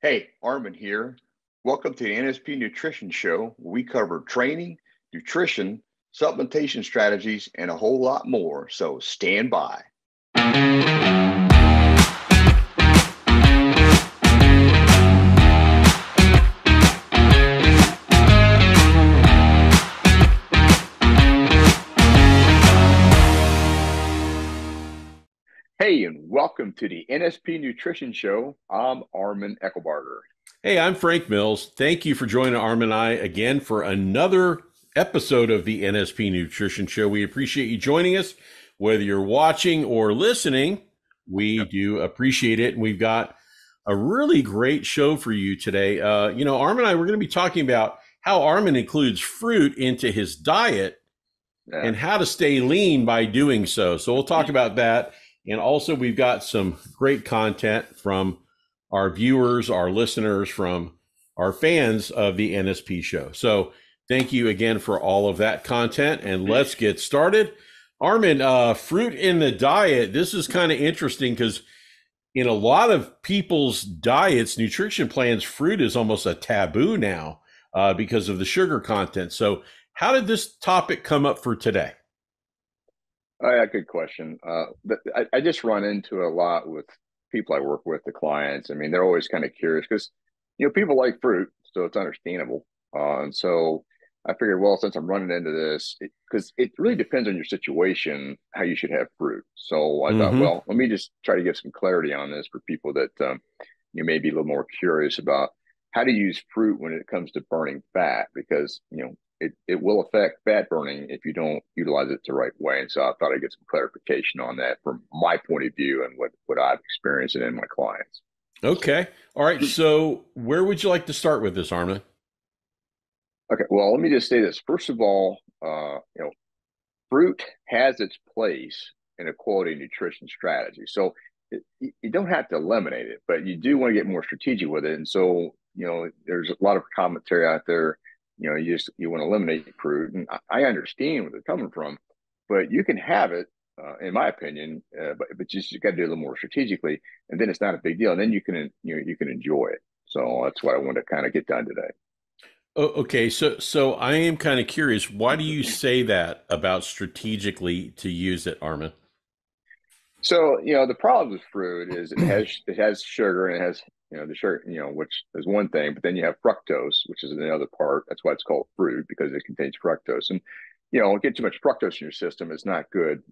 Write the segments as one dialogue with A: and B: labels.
A: Hey, Arman here. Welcome to the NSP Nutrition Show, where we cover training, nutrition, supplementation strategies, and a whole lot more. So stand by. Hey, and welcome to the NSP Nutrition Show. I'm Arman Eckelbarger.
B: Hey, I'm Frank Mills. Thank you for joining Arman and I again for another episode of the NSP Nutrition Show. We appreciate you joining us, whether you're watching or listening. We do appreciate it. And we've got a really great show for you today. Arman and I, we're going to be talking about how Arman includes fruit into his diet and how to stay lean by doing so. So we'll talk about that. And also, we've got some great content from our viewers, our listeners, from our fans of the NSP show. So thank you again for all of that content. And let's get started. Arman, fruit in the diet. This is kind of interesting because in a lot of people's diets, nutrition plans, fruit is almost a taboo now because of the sugar content. So how did this topic come up for today?
A: Oh, yeah, good question. I just run into a lot with people I work with, the clients. I mean, they're always kind of curious because, people like fruit, so it's understandable. And so I figured, well, since I'm running into this, because it really depends on your situation, how you should have fruit. So I thought, well, let me just try to give some clarity on this for people that you may be a little more curious about how to use fruit when it comes to burning fat, because, it will affect fat burning if you don't utilize it the right way. And so I thought I'd get some clarification on that from my point of view and what I've experienced in my clients.
B: Okay. All right. So where would you like to start with this, Arman?
A: Okay. Well, let me just say this. First of all, fruit has its place in a quality nutrition strategy. So you don't have to eliminate it, but you do want to get more strategic with it. And so, there's a lot of commentary out there. You want to eliminate fruit, and I understand where they're coming from, but you can have it, in my opinion, but you got to do a little more strategically, and then it's not a big deal, and then you can enjoy it. So that's what I want to kind of get done today.
B: Oh, okay. So I am kind of curious. Why do you say that about strategically to use it, Arman?
A: So the problem with fruit is it has sugar, and it has the sugar, which is one thing, but then you have fructose, which is another part. That's why it's called fruit, because it contains fructose. And get too much fructose in your system is not good.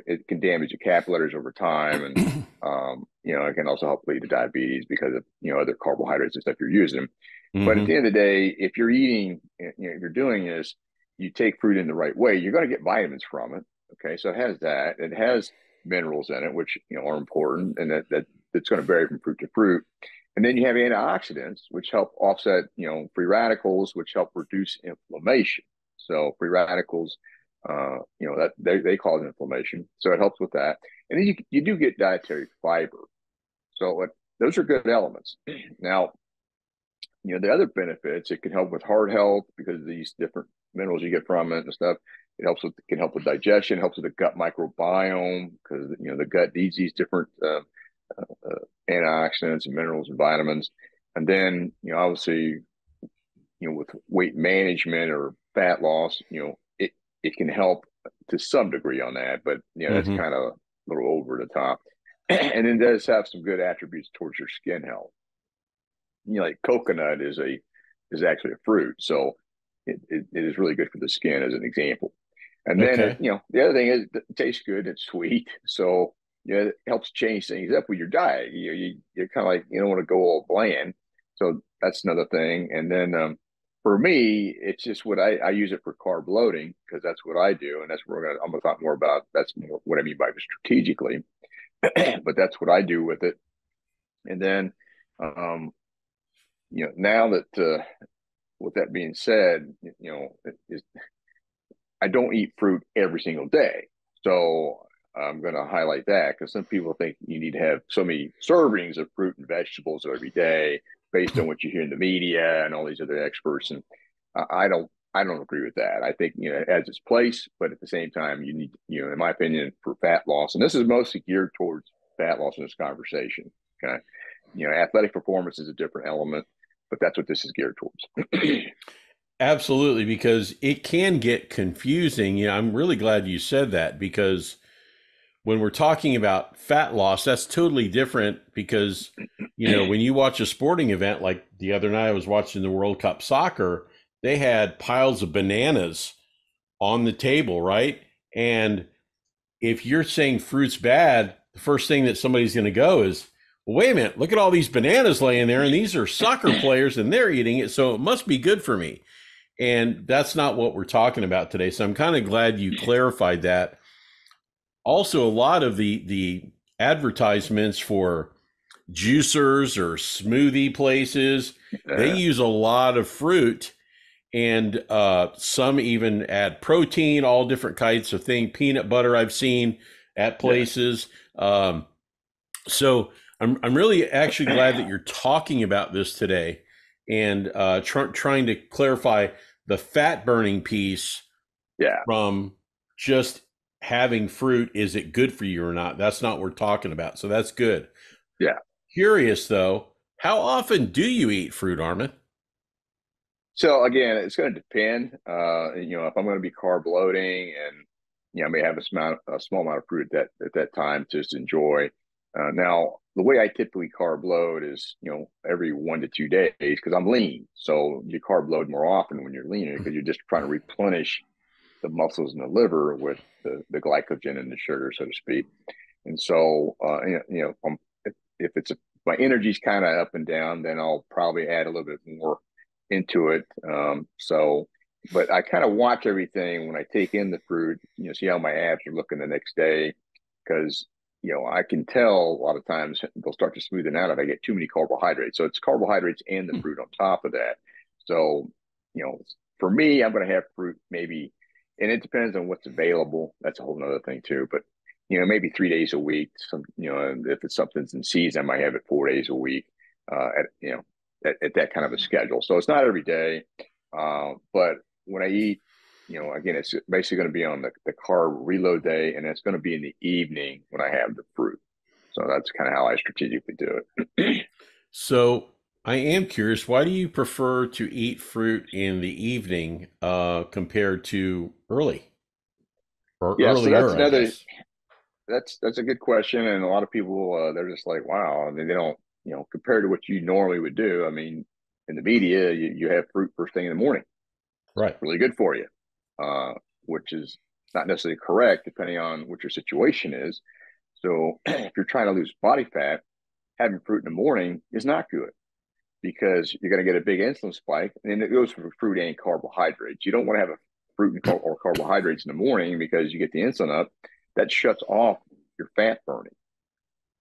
A: It can damage your capillaries over time, and it can also help lead to diabetes because of other carbohydrates and stuff you're using. But at the end of the day, if you're eating, if you're doing this, you take fruit in the right way, you're going to get vitamins from it. Okay, so it has that. It has minerals in it, which are important, and that's going to vary from fruit to fruit. And then you have antioxidants, which help offset free radicals, which help reduce inflammation. So free radicals, that they cause inflammation, so it helps with that. And then you do get dietary fiber, so those are good elements. Now, the other benefits, it can help with heart health because of these different minerals you get from it and stuff. Can help with digestion, helps with the gut microbiome because the gut needs these different antioxidants and minerals and vitamins. And then obviously with weight management or fat loss, it can help to some degree on that, but that's kind of a little over the top. And it does have some good attributes towards your skin health. Like coconut is actually a fruit, so it is really good for the skin as an example. And then, the other thing is it tastes good. It's sweet. So, it helps change things up with your diet. You're kind of like, you don't want to go all bland. So that's another thing. And then for me, it's just I use it for carb loading because that's what I do. And that's what I'm going to talk more about. That's more what I mean by strategically. But that's what I do with it. And then, now that, with that being said, I don't eat fruit every single day. So I'm going to highlight that because some people think you need to have so many servings of fruit and vegetables every day based on what you hear in the media and all these other experts. And I don't agree with that. I think, it has its place, but at the same time, you need, in my opinion, for fat loss, and this is mostly geared towards fat loss in this conversation. Okay. athletic performance is a different element, but that's what this is geared towards.
B: Absolutely, because it can get confusing. I'm really glad you said that, because when we're talking about fat loss, that's totally different because, when you watch a sporting event, like the other night I was watching the World Cup soccer, they had piles of bananas on the table, right? And if you're saying fruit's bad, the first thing that somebody's going to go is, well, wait a minute, look at all these bananas laying there, and these are soccer players and they're eating it, so it must be good for me. And that's not what we're talking about today. So I'm kind of glad you clarified that. Also, a lot of the advertisements for juicers or smoothie places, they use a lot of fruit, and some even add protein, all different kinds of things. Peanut butter I've seen at places. So I'm really actually glad that you're talking about this today, and trying to clarify the fat burning piece from just having fruit. Is it good for you or not? That's not what we're talking about. So that's good.
A: Yeah.
B: Curious though, how often do you eat fruit, Arman?
A: So again, it's going to depend. If I'm going to be carb loading, and I may have a small amount of fruit at that time to just enjoy. Now, the way I typically carb load is every 1 to 2 days, because I'm lean. So you carb load more often when you're leaner, because you're just trying to replenish the muscles in the liver with the glycogen and the sugar, so to speak. And so, if my energy's kind of up and down, then I'll probably add a little bit more into it. But I kind of watch everything when I take in the fruit, see how my abs are looking the next day, because I can tell a lot of times they'll start to smoothen out if I get too many carbohydrates. So it's carbohydrates and the fruit on top of that. So, for me, I'm going to have fruit maybe, and it depends on what's available. That's a whole nother thing too. But maybe 3 days a week. If it's something's in season, I might have it 4 days a week. At that kind of a schedule. So it's not every day, but when I eat, again, it's basically going to be on the carb reload day, and it's going to be in the evening when I have the fruit. So that's kind of how I strategically do it.
B: So I am curious, why do you prefer to eat fruit in the evening compared to early or
A: Yeah, so that's
B: earlier, I
A: another
B: guess?
A: that's a good question, and a lot of people they're just like, wow. I mean, they don't, compared to what you normally would do. I mean, in the media, you have fruit first thing in the morning.
B: Right.
A: Really good for you, which is not necessarily correct depending on what your situation is. So if you're trying to lose body fat, having fruit in the morning is not good, because you're going to get a big insulin spike, and it goes for fruit and carbohydrates. You don't want to have a fruit or carbohydrates in the morning, because you get the insulin up, that shuts off your fat burning.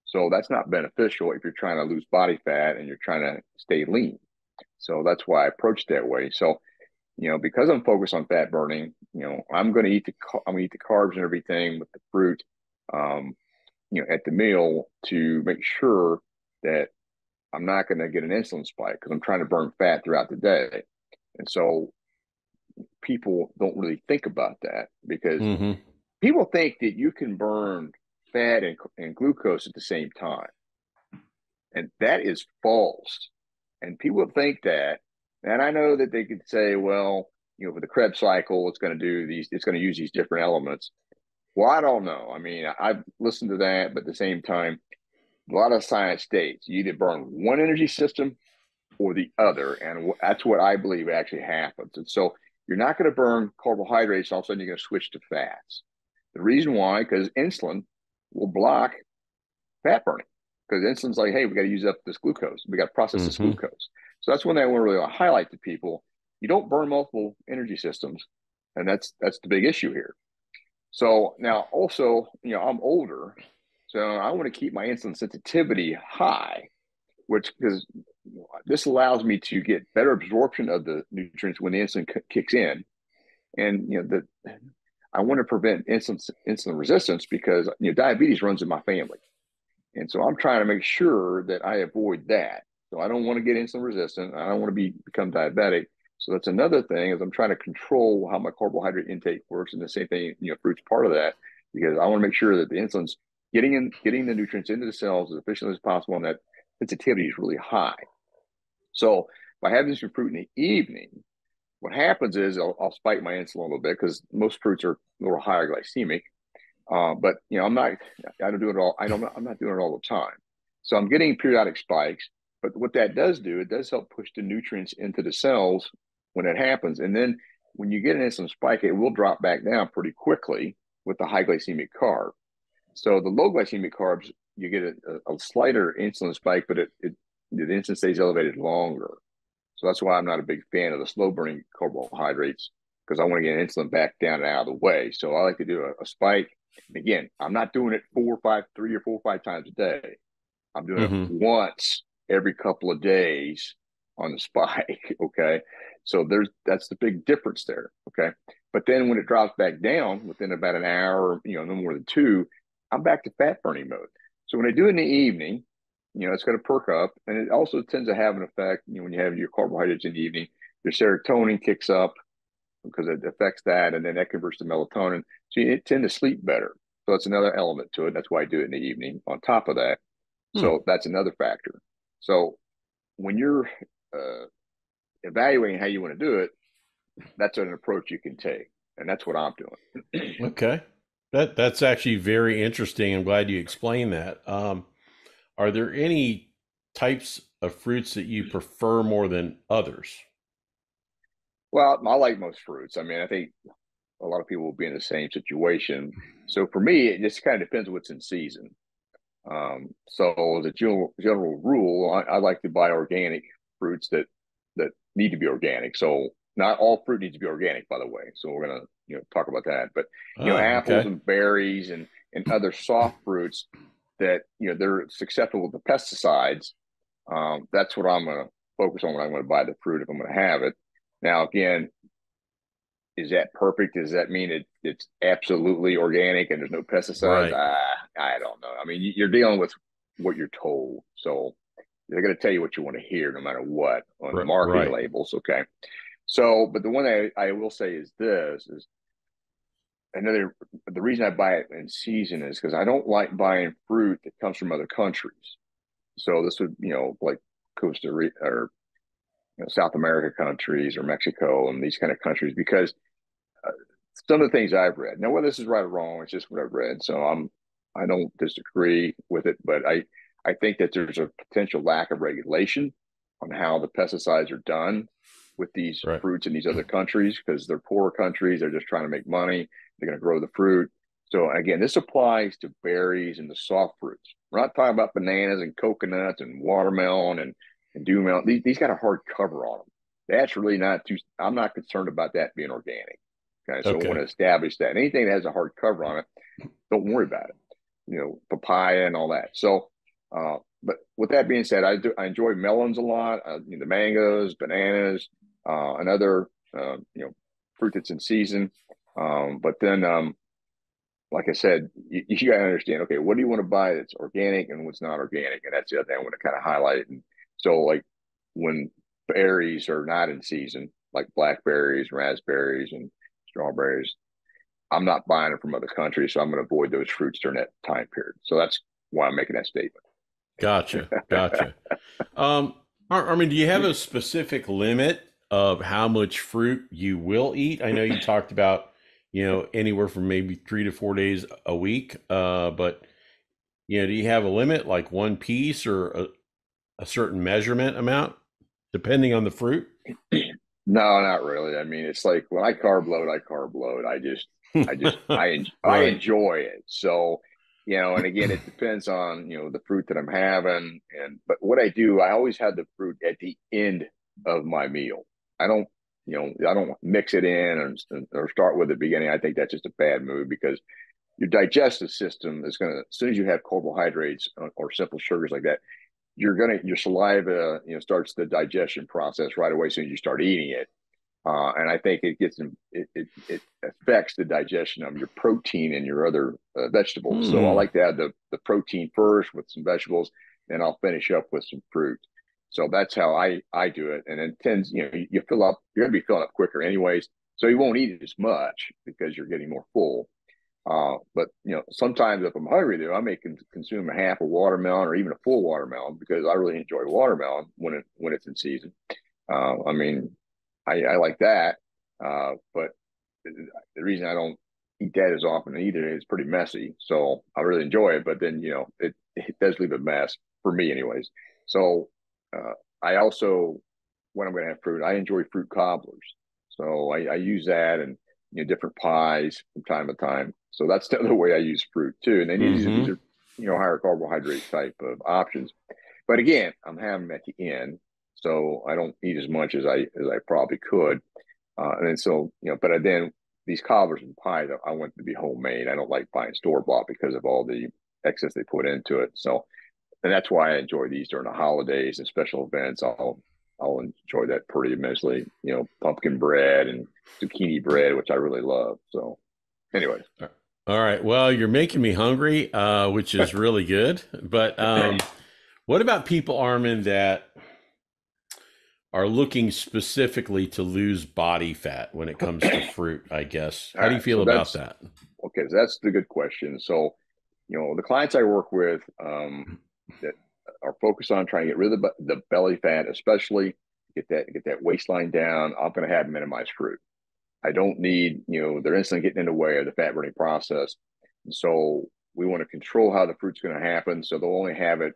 A: So that's not beneficial if you're trying to lose body fat and you're trying to stay lean. So that's why I approach it that way. So because I'm focused on fat burning, I'm going to eat the carbs and everything with the fruit, at the meal, to make sure that I'm not going to get an insulin spike, because I'm trying to burn fat throughout the day. And so people don't really think about that, because
B: Mm-hmm.
A: people think that you can burn fat and glucose at the same time. And that is false. And people think that, and I know that they could say, well, for the Krebs cycle, it's going to use these different elements. Well, I don't know. I mean, I've listened to that, but at the same time, a lot of science states you either burn one energy system or the other. And that's what I believe actually happens. And so you're not going to burn carbohydrates, all of a sudden you're going to switch to fats. The reason why, because insulin will block fat burning, because insulin's like, hey, we got to use up this glucose. We got to process this
B: Mm-hmm.
A: glucose. So that's one thing I want to really highlight to people. You don't burn multiple energy systems. And that's the big issue here. So now also, I'm older, so I want to keep my insulin sensitivity high, which, because this allows me to get better absorption of the nutrients when the insulin kicks in. And I want to prevent insulin resistance, because diabetes runs in my family. And so I'm trying to make sure that I avoid that. So I don't want to get insulin resistant. I don't want to become diabetic. So that's another thing, is I'm trying to control how my carbohydrate intake works. And the same thing, fruit's part of that, because I want to make sure that the insulin's getting the nutrients into the cells as efficiently as possible, and that sensitivity is really high. So by having some fruit in the evening, what happens is I'll spike my insulin a little bit because most fruits are a little higher glycemic. But I don't do it all. I'm not doing it all the time. So I'm getting periodic spikes. But what that does do, it does help push the nutrients into the cells when it happens. And then when you get an insulin spike, it will drop back down pretty quickly with the high glycemic carb. So the low glycemic carbs, you get a slighter insulin spike, but the insulin stays elevated longer. So that's why I'm not a big fan of the slow burning carbohydrates, because I want to get insulin back down and out of the way. So I like to do a spike. Again, I'm not doing it 3 or 4 or 5 times a day. I'm doing it once every couple of days on the spike. Okay. So that's the big difference there. Okay. But then when it drops back down within about an hour, no more than 2, I'm back to fat burning mode. So when I do it in the evening, it's going to perk up. And it also tends to have an effect, when you have your carbohydrates in the evening, your serotonin kicks up because it affects that. And then that converts to melatonin. So you tend to sleep better. So that's another element to it. That's why I do it in the evening on top of that. So that's another factor. So when you're evaluating how you want to do it, that's an approach you can take. And that's what I'm doing.
B: Okay. That's actually very interesting. I'm glad you explained that. Are there any types of fruits that you prefer more than others?
A: Well, I like most fruits. I mean, I think a lot of people will be in the same situation. So for me, it just kind of depends what's in season. So as a general rule, I like to buy organic fruits that need to be organic. So not all fruit needs to be organic, by the way. So we're gonna talk about that. But apples and berries and other soft fruits that they're susceptible to pesticides. That's what I'm gonna focus on when I'm gonna buy the fruit if I'm gonna have it. Now again, is that perfect? Does that mean it's absolutely organic and there's no pesticides?
B: Right.
A: I don't know. I mean, you're dealing with what you're told. So they're going to tell you what you want to hear no matter what on the marketing labels. Okay. So, but the one I will say is this is the reason I buy it in season is because I don't like buying fruit that comes from other countries. So this would, like Costa Rica or South America countries or Mexico and these kind of countries, because some of the things I've read. Now, whether this is right or wrong, it's just what I've read. So I don't disagree with it, but I think that there's a potential lack of regulation on how the pesticides are done with these fruits in these other countries, because they're poor countries. They're just trying to make money. They're going to grow the fruit. So again, this applies to berries and the soft fruits. We're not talking about bananas and coconuts and watermelon and dew melon. These got a hard cover on them. That's really not too. I'm not concerned about that being organic. Okay, so I want to establish that anything that has a hard cover on it, don't worry about it. Papaya and all that. So, but with that being said, I enjoy melons a lot. The mangoes, bananas, and other fruit that's in season. But then, like I said, you got to understand. Okay, what do you want to buy that's organic and what's not organic? And that's the other thing I want to kind of highlight. And so, like when berries are not in season, like blackberries, raspberries, and strawberries, I'm not buying them from other countries, so I'm going to avoid those fruits during that time period. So that's why I'm making that statement.
B: Gotcha. Arman, do you have a specific limit of how much fruit you will eat? I know you talked about, anywhere from maybe 3 to 4 days a week. But, do you have a limit, like one piece or a certain measurement amount, depending on the fruit?
A: No, not really. I mean, it's like when I carb load, I carb load. I enjoy it. So, and again, it depends on, the fruit that I'm having. But what I do, I always have the fruit at the end of my meal. I don't mix it in or start with the beginning. I think that's just a bad move, because your digestive system is going to, as soon as you have carbohydrates or simple sugars like that, your saliva, starts the digestion process right away as soon as you start eating it. And I think it affects the digestion of your protein and your other vegetables. So I like to add the protein first with some vegetables, then I'll finish up with some fruit. So that's how I do it. And it tends, you fill up, you're going to be filling up quicker anyways. So you won't eat it as much because you're getting more full. But sometimes if I'm hungry, though, I may consume a half a watermelon or even a full watermelon because I really enjoy watermelon when it's in season. I mean, I like that, but the reason I don't eat that as often either is pretty messy. So I really enjoy it, but then it does leave a mess for me, anyways. So I also, when I'm going to have fruit, I enjoy fruit cobblers. So I use that and different pies from time to time. So that's the other way I use fruit too. And then these are higher carbohydrate type of options. But again, I'm having them at the end, so I don't eat as much as I probably could. And then so but then these cobblers and pies, I want them to be homemade. I don't like buying store bought because of all the excess they put into it. So, and that's why I enjoy these during the holidays and special events. I'll enjoy that pretty immensely. Pumpkin bread and zucchini bread, which I really love. So, anyways.
B: All right. Well, you're making me hungry, which is really good. But what about people, Arman, that are looking specifically to lose body fat when it comes to fruit, I guess? How do you feel about that?
A: Okay, so that's the good question. So, the clients I work with that are focused on trying to get rid of the belly fat, especially get that waistline down, I'm going to have minimized fruit. I don't need, their insulin getting in the way of the fat burning process. And so we want to control how the fruit's going to happen. So they'll only have it,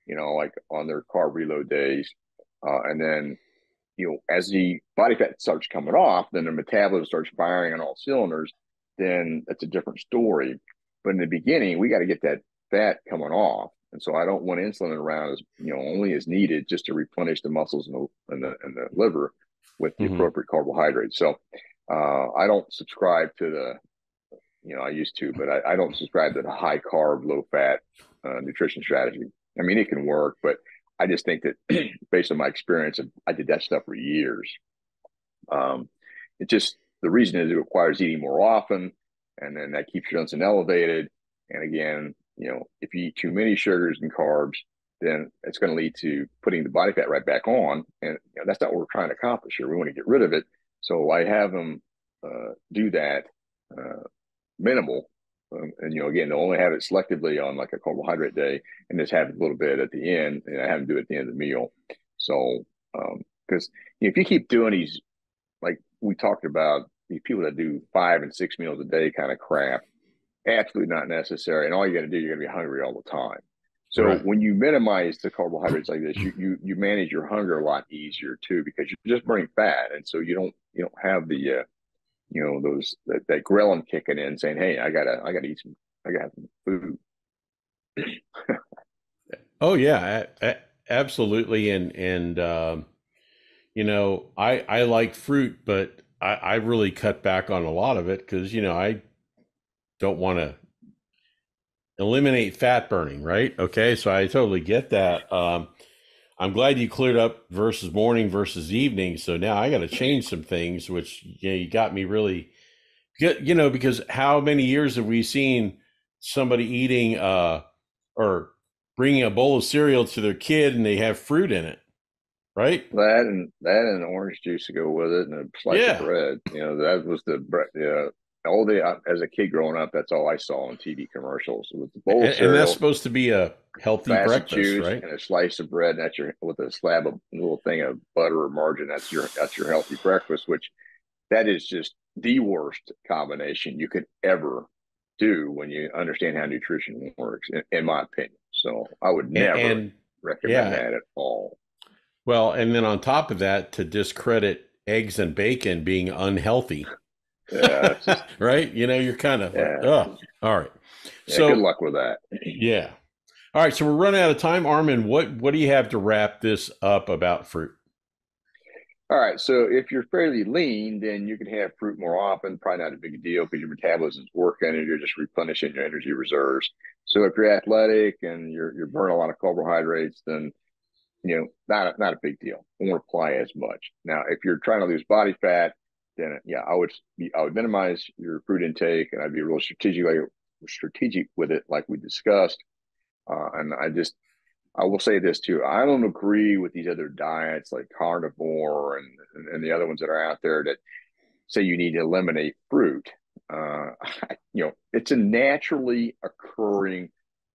A: like on their carb reload days. And then, as the body fat starts coming off, then the metabolism starts firing on all cylinders. Then that's a different story. But in the beginning, we got to get that fat coming off. And so I don't want insulin around as, only as needed just to replenish the muscles and the liver with the appropriate carbohydrates. So I don't subscribe to I used to, but I don't subscribe to the high carb, low fat nutrition strategy. I mean, it can work, but I just think that based on my experience, I did that stuff for years. It just, the reason is it requires eating more often, and then that keeps your insulin elevated. And again, if you eat too many sugars and carbs, then it's going to lead to putting the body fat right back on. And that's not what we're trying to accomplish here. We want to get rid of it. So I have them do that minimal. And, again, they'll only have it selectively on like a carbohydrate day and just have a little bit at the end. And I have them do it at the end of the meal. So, because if you keep doing these, like we talked about, these people that do 5 and 6 meals a day kind of crap, absolutely not necessary. And all you got to do, you're going to be hungry all the time. So when you minimize the carbohydrates like this, you manage your hunger a lot easier too, because you're just burning fat, and so you don't have the that ghrelin kicking in saying, hey, I gotta eat some, I gotta have some food.
B: Oh yeah, absolutely. And I like fruit, but I really cut back on a lot of it because I don't want to eliminate fat burning, right? Okay, so I totally get that. I'm glad you cleared up versus morning versus evening. So now I got to change some things, which you got me really good, because how many years have we seen somebody eating or bringing a bowl of cereal to their kid and they have fruit in it, right?
A: That and orange juice to go with it, and a slice of bread. That was the bread. All as a kid growing up, that's all I saw on TV commercials with the bowl of cereal,
B: and that's supposed to be a healthy breakfast,
A: juice,
B: right?
A: And a slice of bread. And that's with a slab of little thing of butter or margarine. That's your healthy breakfast. Which that is just the worst combination you could ever do when you understand how nutrition works, in my opinion. So I would never recommend that at all.
B: Well, and then on top of that, to discredit eggs and bacon being unhealthy.
A: Yeah, just,
B: right. You're kind of like, oh, all right.
A: Yeah, so good luck with that.
B: Yeah. All right. So we're running out of time. Arman, what do you have to wrap this up about fruit?
A: All right. So if you're fairly lean, then you can have fruit more often. Probably not a big deal because your metabolism's working and you're just replenishing your energy reserves. So if you're athletic and you're burning a lot of carbohydrates, then not a big deal. It won't apply as much. Now, if you're trying to lose body fat, then I would minimize your fruit intake, and I'd be real strategic with it, like we discussed. And I will say this too: I don't agree with these other diets like carnivore and the other ones that are out there that say you need to eliminate fruit. uh, it's a naturally occurring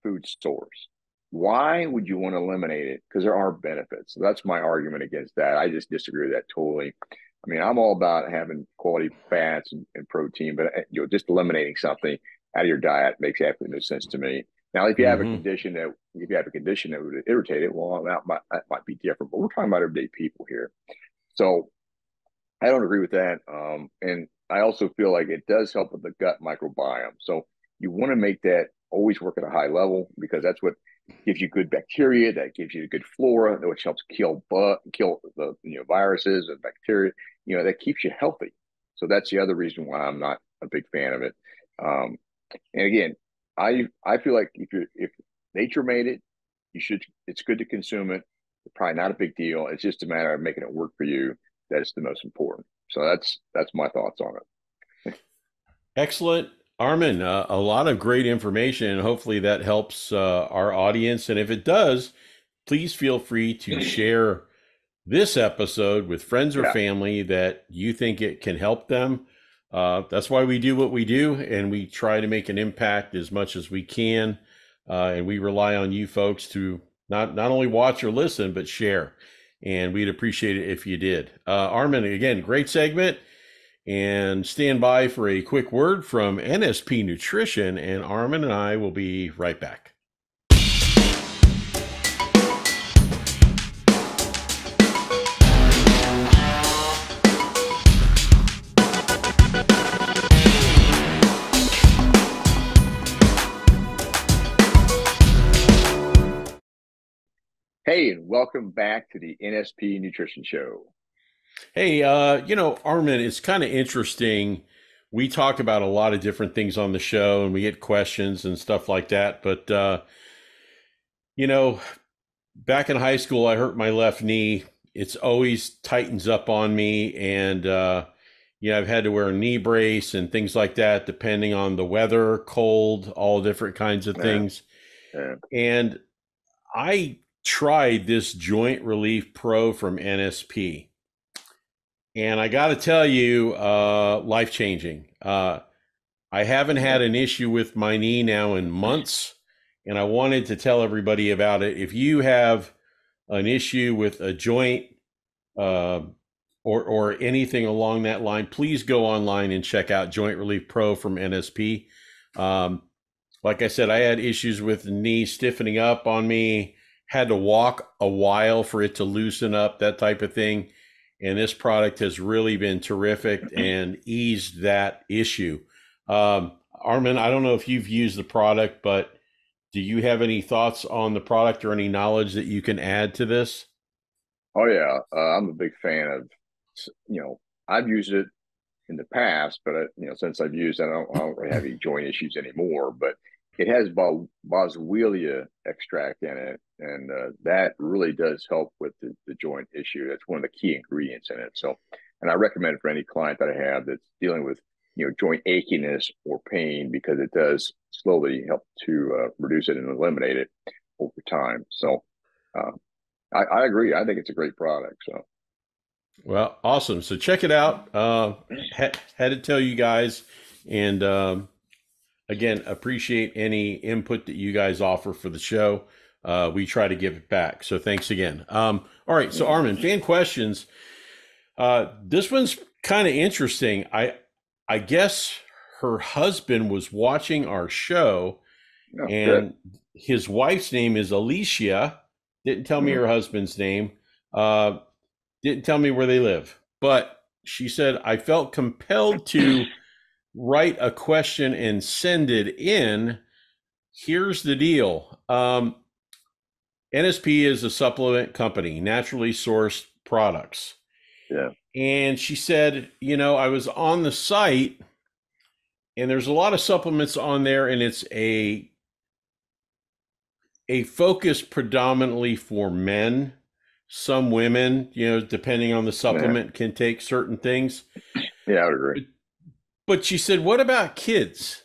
A: food source. Why would you want to eliminate it? Because there are benefits. So that's my argument against that. I just disagree with that totally. I mean, I'm all about having quality fats and protein, but just eliminating something out of your diet makes absolutely no sense to me. Now, if you have a
B: Mm-hmm.
A: condition that would irritate it, well, that might be different. But we're talking about everyday people here, so I don't agree with that. And I also feel like it does help with the gut microbiome. So you want to make that always work at a high level because that's what gives you good bacteria, that gives you good flora, which helps kill the viruses and bacteria. That keeps you healthy. So that's the other reason why I'm not a big fan of it. Um, and again, I feel like if nature made it, you should. It's good to consume it. It's probably not a big deal. It's just a matter of making it work for you. That's the most important. So that's my thoughts on it.
B: Excellent. Arman, a lot of great information, and hopefully that helps our audience. And if it does, please feel free to share this episode with friends or
A: Yeah,
B: family that you think it can help them. That's why we do what we do, and we try to make an impact as much as we can. And we rely on you folks to not only watch or listen, but share. And we'd appreciate it if you did. Arman, again, great segment. And stand by for a quick word from NSP Nutrition, and Arman and I will be right back.
A: Hey, and welcome back to the NSP Nutrition Show.
B: Hey, Arman, it's kind of interesting. We talk about a lot of different things on the show and we get questions and stuff like that. But, you know, back in high school, I hurt my left knee. It's always tightens up on me. And, I've had to wear a knee brace and things like that, depending on the weather, cold, all different kinds of
A: Yeah,
B: things.
A: yeah.
B: And I tried this Joint Relief Pro from NSP. And I got to tell you, life changing. I haven't had an issue with my knee now in months, and I wanted to tell everybody about it. If you have an issue with a joint uh, or anything along that line, please go online and check out Joint Relief Pro from NSP. Like I said, I had issues with the knee stiffening up on me, had to walk a while for it to loosen up, that type of thing. And this product has really been terrific and eased that issue. Arman, I don't know if you've used the product, but do you have any thoughts on the product or any knowledge that you can add to this?
A: Oh yeah, I'm a big fan of. I've used it in the past, but since I've used it, I don't really have any joint issues anymore. But it has boswellia extract in it, and that really does help with the joint issue. That's one of the key ingredients in it. So, and I recommend it for any client that I have that's dealing with joint achiness or pain because it does slowly help to reduce it and eliminate it over time. So, uh, I agree. I think it's a great product. So.
B: Well, awesome. So check it out. Had to tell you guys, and again, appreciate any input that you guys offer for the show. We try to give it back. So thanks again. All right. So Arman, fan questions. This one's kind of interesting. I guess her husband was watching our show,
A: Oh, good.
B: and his wife's name is Alicia. Didn't tell me
A: Mhm.
B: her husband's name. Uh, didn't tell me where they live, but she said I felt compelled to write a question and send it in. Here's the deal. NSP is a supplement company, naturally sourced products.
A: Yeah.
B: And she said, I was on the site and there's a lot of supplements on there, and it's a focus predominantly for men. Some women, depending on the
A: Yeah.
B: supplement, can take certain things.
A: Yeah, I would agree.
B: But she said, what about kids?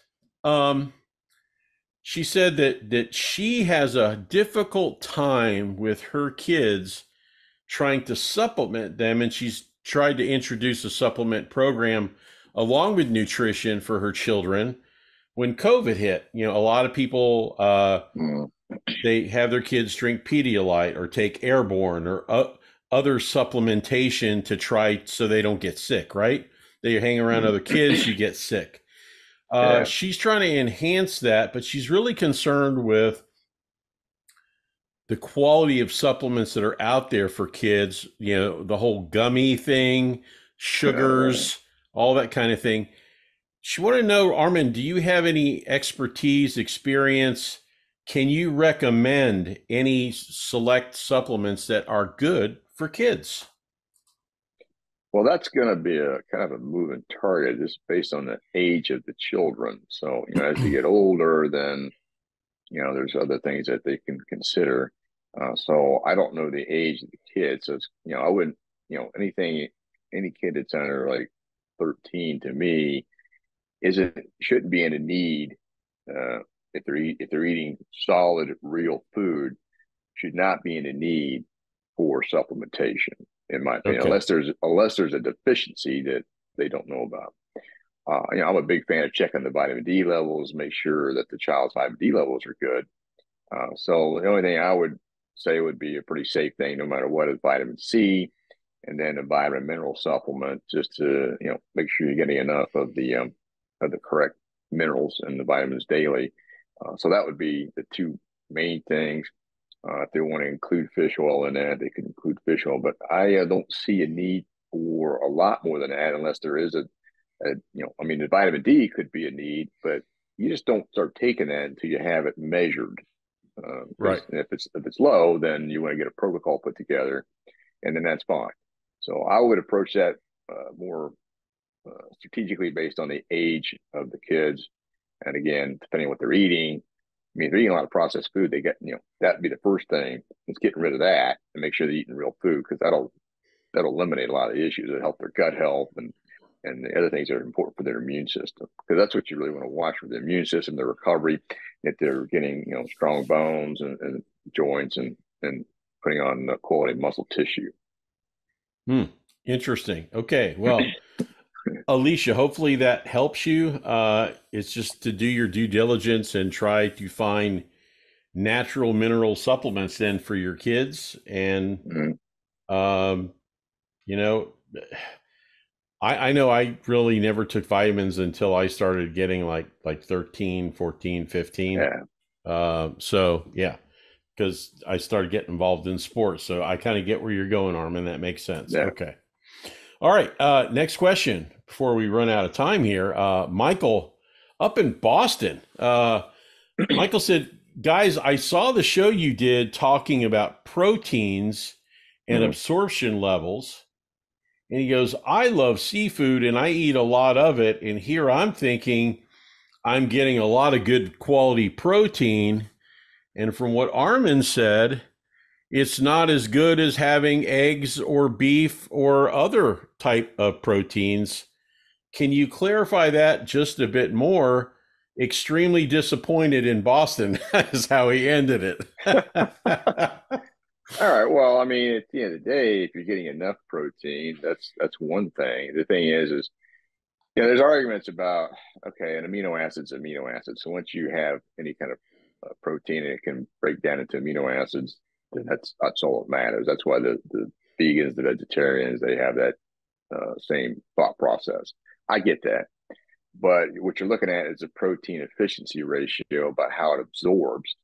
B: She said that she has a difficult time with her kids trying to supplement them, and she's tried to introduce a supplement program along with nutrition for her children when COVID hit. You know, a lot of people,
A: Mm,
B: they have their kids drink Pedialyte or take Airborne or other supplementation to try so they don't get sick, right? They hang around
A: mm.
B: other kids, you get sick.
A: Yeah.
B: She's trying to enhance that, but she's really concerned with the quality of supplements that are out there for kids, you know, the whole gummy thing, sugars, all that kind of thing. She wanted to know, Arman, do you have any expertise, experience? Can you recommend any select supplements that are good for kids?
A: Well, that's going to be a kind of a moving target just based on the age of the children. So, as they get older, then, there's other things that they can consider. So I don't know the age of the kid. So it's, I wouldn't, any kid that's under like 13 to me shouldn't be in a need, uh, if they're eating solid, real food, should not be in a need for supplementation, in my opinion,
B: Okay.
A: unless there's a deficiency that they don't know about. I'm a big fan of checking the vitamin D levels, make sure that the child's vitamin D levels are good. So the only thing I would say would be a pretty safe thing, no matter what, is vitamin C, and then a vitamin mineral supplement, just to make sure you're getting enough of the correct minerals and the vitamins daily. So that would be the two main things. If they want to include fish oil in that, they can include fish oil. But I don't see a need for a lot more than that, unless there is I mean, the vitamin D could be a need, but you just don't start taking that until you have it measured.
B: Right.
A: Because if it's low, then you want to get a protocol put together, and then that's fine. So I would approach that more strategically based on the age of the kids, and again, depending on what they're eating. I mean, if they're eating a lot of processed food, they get that'd be the first thing. Is getting rid of that and make sure they're eating real food, because that'll eliminate a lot of issues. It'll help their gut health and the other things that are important for their immune system, because that's what you really want to watch for the immune system, their recovery, that they're getting strong bones and joints and putting on quality muscle tissue.
B: Hmm. Interesting. Okay. Well, Alicia, hopefully that helps you. It's just to do your due diligence and try to find natural mineral supplements then for your kids. And,
A: Mm-hmm.
B: um, you know, I know I really never took vitamins until I started getting like 13, 14, 15.
A: Yeah.
B: So yeah, because I started getting involved in sports. So I kind of get where you're going, Armin. That makes sense.
A: Yeah.
B: Okay. All right. Next question before we run out of time here. Michael up in Boston. Michael said, guys, I saw the show you did talking about proteins and
A: Mm-hmm.
B: absorption levels. And he goes, I love seafood and I eat a lot of it. And here I'm thinking I'm getting a lot of good quality protein. And from what Armin said, it's not as good as having eggs or beef or other type of proteins. Can you clarify that just a bit more? Extremely disappointed in Boston is how he ended it.
A: All right. Well, I mean, at the end of the day, if you're getting enough protein, that's one thing. The thing is, there's arguments about, okay, an amino acid's amino acid. So once you have any kind of protein and it can break down into amino acids, then that's all that matters. That's why the vegans, the vegetarians, they have that same thought process. I get that. But what you're looking at is a protein efficiency ratio about how it absorbs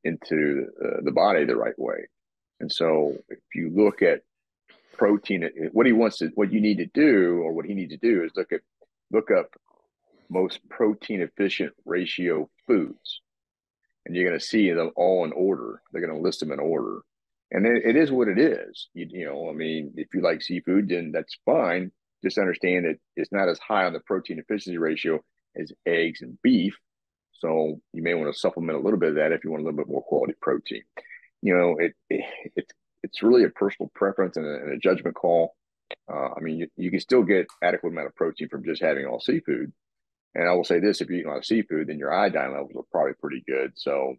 A: into the body the right way. And so if you look at protein, what you need to do, or what he needs to do, is look up most protein efficient ratio foods, and you're going to see them all in order. They're going to list them in order, and it is what it is. I mean, if you like seafood, then that's fine. Just understand that it's not as high on the protein efficiency ratio as eggs and beef. So you may want to supplement a little bit of that if you want a little bit more quality protein. It's really a personal preference and a judgment call. I mean, you can still get adequate amount of protein from just having all seafood. And I will say this: if you eat a lot of seafood, then your iodine levels are probably pretty good. So,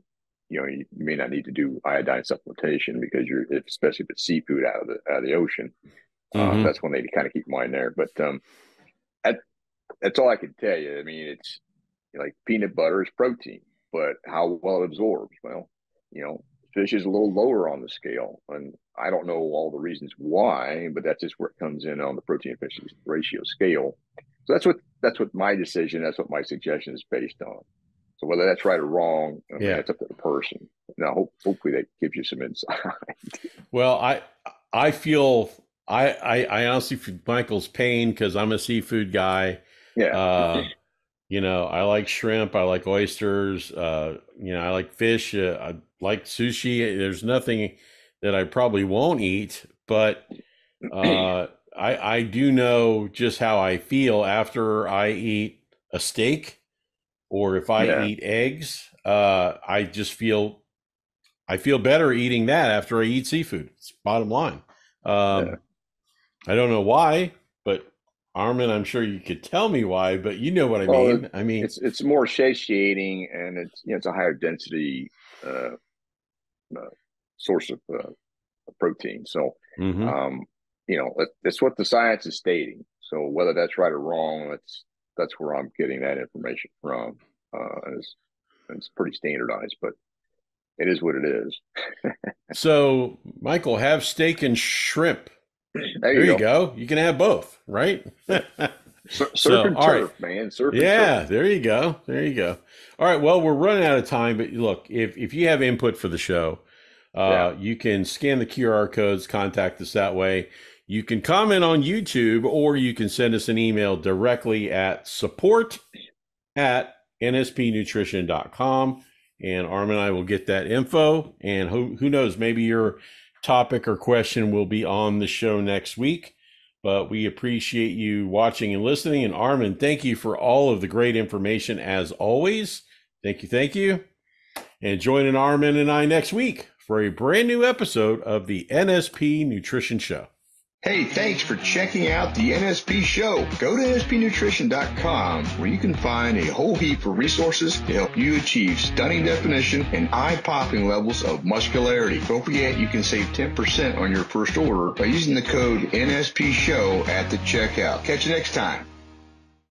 A: you may not need to do iodine supplementation, because especially if it's seafood out of the ocean.
B: Mm-hmm.
A: That's one thing to kind of keep in mind there. But at that's all I can tell you. I mean, it's like peanut butter is protein, but how well it absorbs. Well, fish is a little lower on the scale, and I don't know all the reasons why, but that's just where it comes in on the protein efficiency ratio scale. So that's what my decision, that's what my suggestion is based on. So whether that's right or wrong, I mean,
B: Yeah.
A: that's up to the person. Now, hopefully that gives you some insight.
B: Well, I feel I honestly feel Michael's pain because I'm a seafood guy.
A: Yeah.
B: I like shrimp, I like oysters, I like fish, I like sushi. There's nothing that I probably won't eat, but I do know just how I feel after I eat a steak or if I
A: Yeah.
B: eat eggs. I feel better eating that after I eat seafood. It's bottom line.
A: Yeah.
B: I don't know why, but Arman, I'm sure you could tell me why, but you know what I
A: Well,
B: mean. I mean,
A: it's more satiating, and it's a higher density uh, uh, source of protein. So,
B: mm-hmm.
A: um, that's what the science is stating. So whether that's right or wrong, that's where I'm getting that information from. It's pretty standardized, but it is what it is.
B: So, Michael, have steak and shrimp.
A: There
B: There
A: you
B: you
A: go.
B: go. You can have both, right?
A: Surf
B: So,
A: and
B: all right.
A: turf, man. Surf and
B: Yeah,
A: turf.
B: there you go. There you go. All right. Well, we're running out of time, but look, if you have input for the show,
A: Yeah.
B: you can scan the QR codes, contact us that way. You can comment on YouTube, or you can send us an email directly at support@nspnutrition.com. And Arm and I will get that info. And who knows, maybe your topic or question will be on the show next week. But we appreciate you watching and listening. And Arman, thank you for all of the great information as always. Thank you. Thank you. And join Arman and I next week for a brand new episode of the NSP Nutrition Show.
C: Hey, thanks for checking out the NSP Show. Go to nspnutrition.com where you can find a whole heap of resources to help you achieve stunning definition and eye-popping levels of muscularity. Don't forget you can save 10% on your first order by using the code NSP Show at the checkout. Catch you next time.